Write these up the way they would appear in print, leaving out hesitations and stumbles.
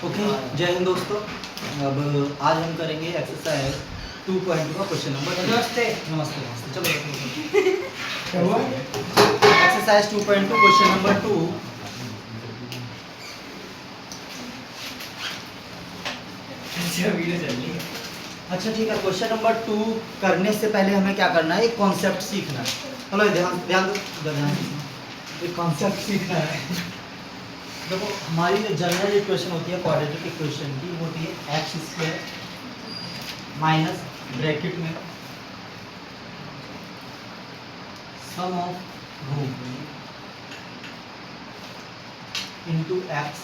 Okay, जय हिंद दोस्तों। अब आज हम करेंगे एक्सरसाइज 2.2 का क्वेश्चन नंबर। नमस्ते नमस्ते। चलो एक्सरसाइज 2.2 क्वेश्चन नंबर 2। अच्छा ठीक है, क्वेश्चन नंबर 2 करने से पहले हमें क्या करना है, एक कॉन्सेप्ट सीखना है। चलो ध्यान ध्यान ध्यान, एक कॉन्सेप्ट सीखना है। देखो, हमारी जो जनरल इक्वेशन होती है क्वाड्रेटिक इक्वेशन की, वो होती है एक्स स्क्वायर माइनस ब्रैकेट में sum of root into X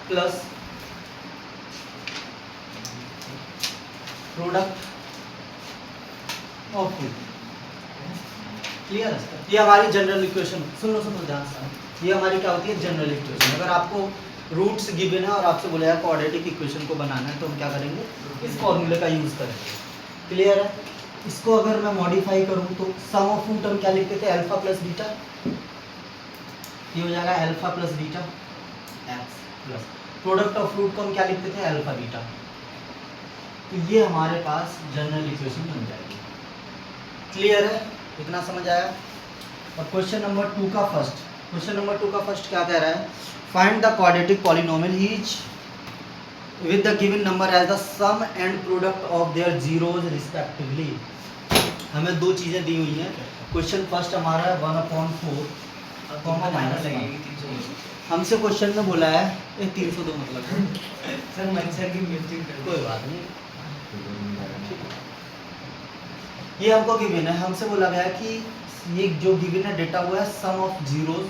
plus product of root. Clear है? ये हमारी जनरल इक्वेशन। सुन लो ध्यान से, ये हमारी क्या होती है, जनरल इक्वेशन। अगर आपको रूट्स गिवन है और आपसे बोला है क्वाड्रेटिक इक्वेशन को बनाना है, तो हम क्या करेंगे, इस फॉर्मूले का यूज करेंगे। क्लियर है? इसको अगर मैं मॉडिफाई करूं तो सम ऑफ रूट हम क्या लिखते थे, अल्फा प्लस बीटा। ये हो जाएगा alpha plus beta x plus product of root को हम क्या लिखते थे, अल्फा बीटा। तो ये हमारे पास जनरल इक्वेशन बन जाएगी। क्लियर है? इतना समझ आया? और क्वेश्चन नंबर 2 का फर्स्ट क्या कह रहा है, find the quadratic polynomial each with the given number as the sum and product of their zeros respectively. हमें दो चीजें दी हुई हैं। क्वेश्चन फर्स्ट हमारा है 1/4 कॉमा माइनस लगेगी। हमसे क्वेश्चन में बोला है ये 302 मतलब सर मंचर की मीटिंग कर कोई बात नहीं, ये हमको गिवन है। हमसे बोला गया है कि ये जो गिवन है डेटा हुआ है sum of zeros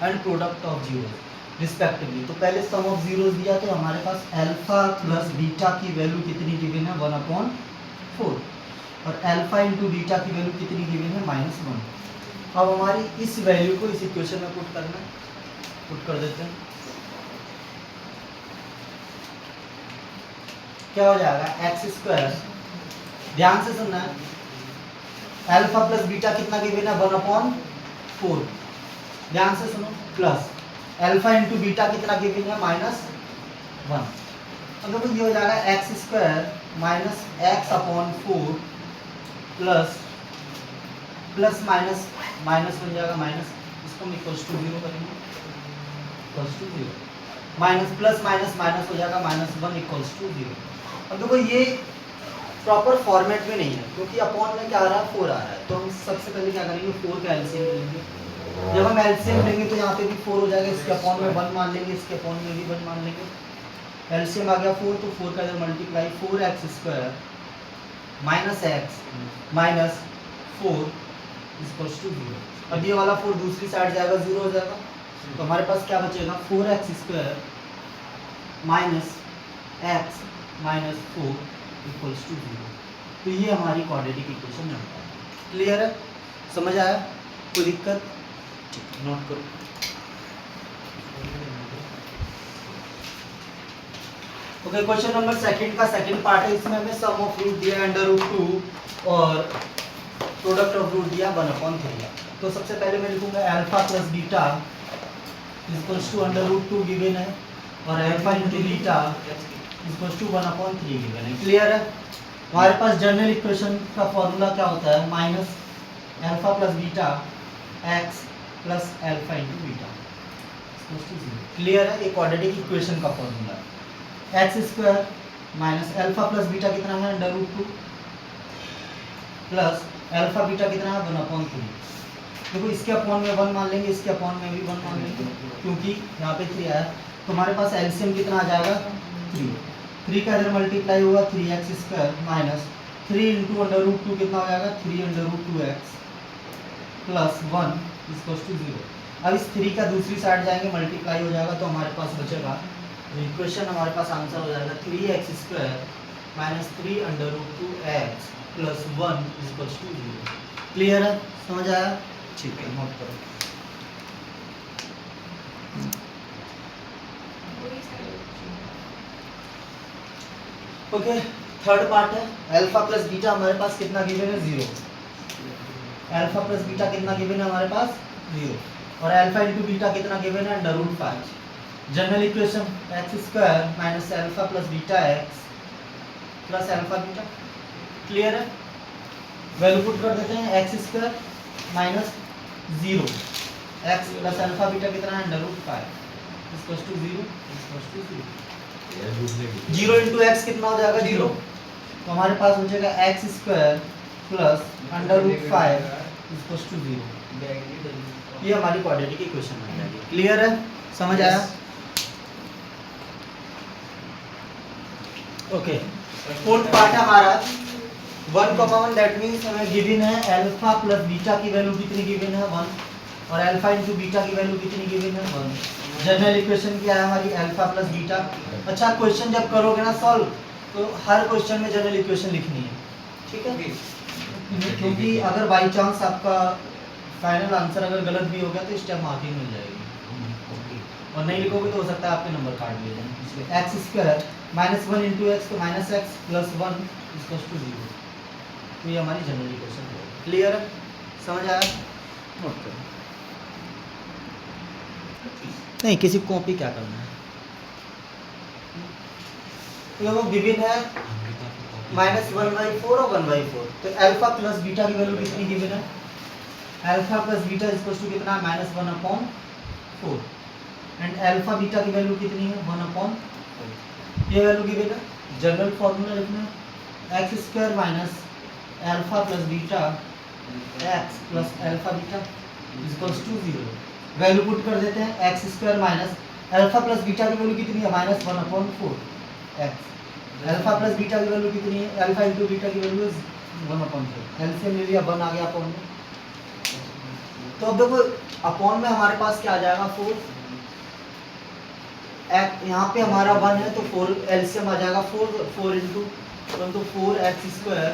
and product of zeros respectively. तो पहले सम ऑफ जीरोज दिया, तो हमारे पास अल्फा प्लस बीटा की वैल्यू कितनी गिवन है, 1/4, और अल्फा इंटू बीटा की वैल्यू कितनी गिवन है, -1। अब हमारी इस वैल्यू को इस इक्वेशन में पुट करना है, पुट कर देते हैं। क्या हो जाएगा, एक्स स्क्वायर, ध्यान से सुनना है, अल्फा प्लस बीटा कितना गिवन है, 1/4, ध्यान से सुनो, प्लस अल्फा इंटू बीटा कितना गिवन है, -1। अब देखो ये हो जाएगा x square minus x upon 4 plus plus minus minus बन जाएगा माइनस, इसको हम इक्वल्स टू 0 करेंगे, equals to 0, minus plus minus minus हो जाएगा -1 इक्वल्स टू 0। अब देखो ये प्रॉपर फॉर्मेट में नहीं है, क्योंकि अपॉन में क्या आ रहा है, 4 आ रहा है। तो हम सबसे पहले क्या करेंगे, 4 का एलसीएम लेंगे। जब हम एलसीएम लेंगे तो यहाँ पे भी 4 हो जाएगा, इसके अपॉन में 1 मान लेंगे, इसके अपॉन में भी 1 मान लेंगे। एलसीएम आ गया 4, तो 4 का इधर multiply, 4x square minus x minus 4 equals to 0। अब ये वाला 4 दूसरी साइड जाएगा, 0 हो जाएगा। तो हमारे पास क्या बचेगा, 4x square minus x minus 4 equals to 0। तो ये हमारी क्वाड्रेटिक इक्वेशन बनता है। क्लियर है? समझ आया? कोई दिक्कत? ठीक, नोट करो। ओके, क्वेश्चन नंबर सेकंड का सेकंड पार्ट है। इसमें हमें सम ऑफ रूट दिया √2 और प्रोडक्ट ऑफ रूट दिया 1/3। तो सबसे पहले मैं लिखूंगा alpha plus beta equals to √2 given है, और alpha into beta equals to 1/3 given है। क्लियर है? हमारे पास जनरल इक्वेशन का फॉर्मूला क्या होता है, minus alpha plus beta x plus alpha into beta. Clear है? ये क्वाड्रेटिक इक्वेशन का फॉर्मूला है। X square minus alpha plus beta कितना है, √2 प्लस अल्फा बीटा कितना है, 1/3। देखो इसके अपॉन में 1 मान लेंगे, इसके अपॉन में भी 1 मान लेंगे, क्योंकि यहाँ पे 3 आया। तो हमारे पास एलसीएम कितना आ जाएगा, 3 का इधर मल्टीप्लाई होगा, 3x स्क्वायर माइनस 3 इंटू √2 कितना हो जाएगा, 3√2x प्लस 1 इक्वल्स टू 0। अब इस 3 का दूसरी साइड जाएंगे, मल्टीप्लाई हो जाएगा, तो हमारे पास बचेगा, इक्वेशन हमारे पास आंसर हो जाएगा 3x square minus 3√2x plus 1 equals to 0। Clear है? समझ आया? ठीक है, नोट करो। ओके, थर्ड पार्ट है, अल्फा प्लस बीटा हमारे पास कितना गिवन है, 0। अल्फा प्लस बीटा कितना गिवन है हमारे पास, 0, और अल्फा इंटू बीटा कितना गिवन है, √5। General equation x square minus alpha plus beta x plus alpha beta, clear है। वैल्यू पुट कर देते हैं x square minus 0 x plus alpha beta कितना है √5 equals to 0 equals to 0 into x कितना हो जाएगा 0, तो हमारे पास हो जाएगा x square plus √5 equals to 0। ये हमारी क्वाड्रेटिक इक्वेशन बन जाएगी, क्लियर है, समझ आया। ओके, फोर्थ पार्ट है हमारा 1,1 दैट मींस हमें गिवन है अल्फा प्लस बीटा की वैल्यू कितनी गिवन है 1 और अल्फा इनटू बीटा की वैल्यू कितनी गिवन है 1। जनरल इक्वेशन क्या है हमारी अल्फा प्लस बीटा। अच्छा, क्वेश्चन जब करोगे ना सॉल्व तो हर क्वेश्चन में जनरल इक्वेशन लिखनी है, ठीक है, क्योंकि अगर बाई चांस आपका फाइनल आंसर अगर गलत भी हो गया तो स्टेप मार्किंग मिल जाएगी, और नहीं लिखोगे तो हो सकता है आपके नंबर काट लिए जाएं। इसलिए X square minus 1 into X तो minus X plus 1 equals to 0। तो ये हमारी जनरल इक्वेशन है, क्लियर है, समझ आया। नोट करो, नहीं किसी को कॉपी क्या करना है, तो वो गिवन है -1/4 और 1/4, तो अल्फा प्लस बीटा की वैल्यू कितनी गिवन है, alpha plus beta equals to कितना -1/4 एंड अल्फा बीटा की वैल्यू कितनी है 1/4, ये वैल्यू गिवन है। जनरल फार्मूला लिखना है x square minus alpha plus beta x plus alpha beta equals to 0। Value put कर देते हैं x square minus alpha plus beta की वैल्यू कितनी है -1/4 एक्स, अल्फा प्लस बीटा की वैल्यू कितनी है अल्फा इंटू बीटा की वैल्यू 1/4, एलसीएम ले लिया 1 आ गया अपॉन में। तो अब देखो अपॉन में हमारे पास क्या आ जाएगा 4, यहाँ पे हमारा 1 है तो 4 एलसीएम आ जाएगा 4 इंटू 1 तो 4x स्क्वायर।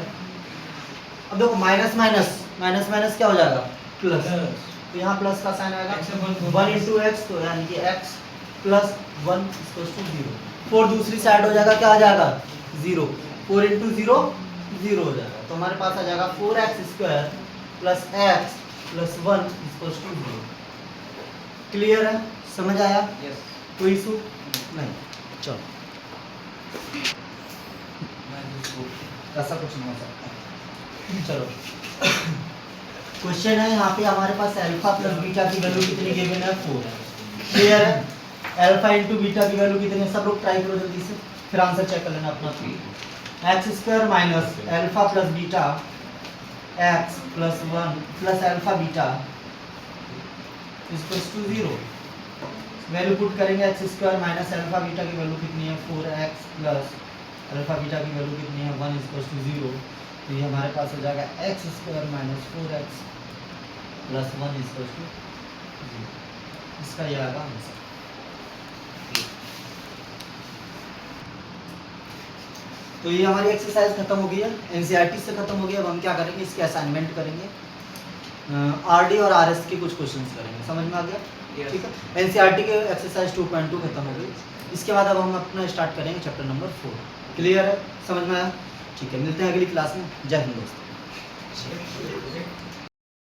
अब देखो माइनस माइनस माइनस माइनस क्या हो जाएगा प्लस, तो यहाँ प्लस का साइन आएगा 1 इंटू एक्स, तो यानी कि x प्लस 1 इक्वल्स टू 0। 4 दूसरी साइड हो जाएगा, क्या आ जाएगा 0, 4 इंटू 0 0 हो जाएगा, तो हमारे पास आ जाएगा 4x square plus x plus 1 equals to 0। Clear है, समझ आया, कोई इशू नहीं। चलो ऐसा कुछ नहीं हो सकता। चलो क्वेश्चन है, यहाँ पे हमारे पास अल्फा प्लस बीटा की वैल्यू कितनी गिवन है 4 है, क्लियर है। अल्फा इंटू बीटा की वैल्यू कितनी है, सब लोग ट्राई करो जल्दी से, फिर आंसर चेक कर लेना अपना। X square minus alpha plus beta x plus 1 plus alpha beta equals to 0। Value put करेंगे X square minus alpha beta की वैल्यू कितनी है 4x प्लस अल्फा बीटा की वैल्यू कितनी है 1 इक्वल्स टू 0। तो ये हमारे पास हो जाएगा x square minus 4x plus 1 equals to 0। इसका ये आएगा आंसर। तो ये हमारी एक्सरसाइज खत्म हो गई है, एनसीईआरटी से खत्म हो गई। अब हम क्या करेंगे, इसके असाइनमेंट करेंगे, आरडी और आरएस के कुछ क्वेश्चंस करेंगे, समझ में आ गया, ठीक है। एनसीईआरटी के एक्सरसाइज 2.2 खत्म हो गई, इसके बाद अब हम अपना स्टार्ट करेंगे चैप्टर नंबर 4। क्लियर है, समझ में आया, ठीक है। मिलते हैं अगली क्लास में, जय हिंद दोस्तों।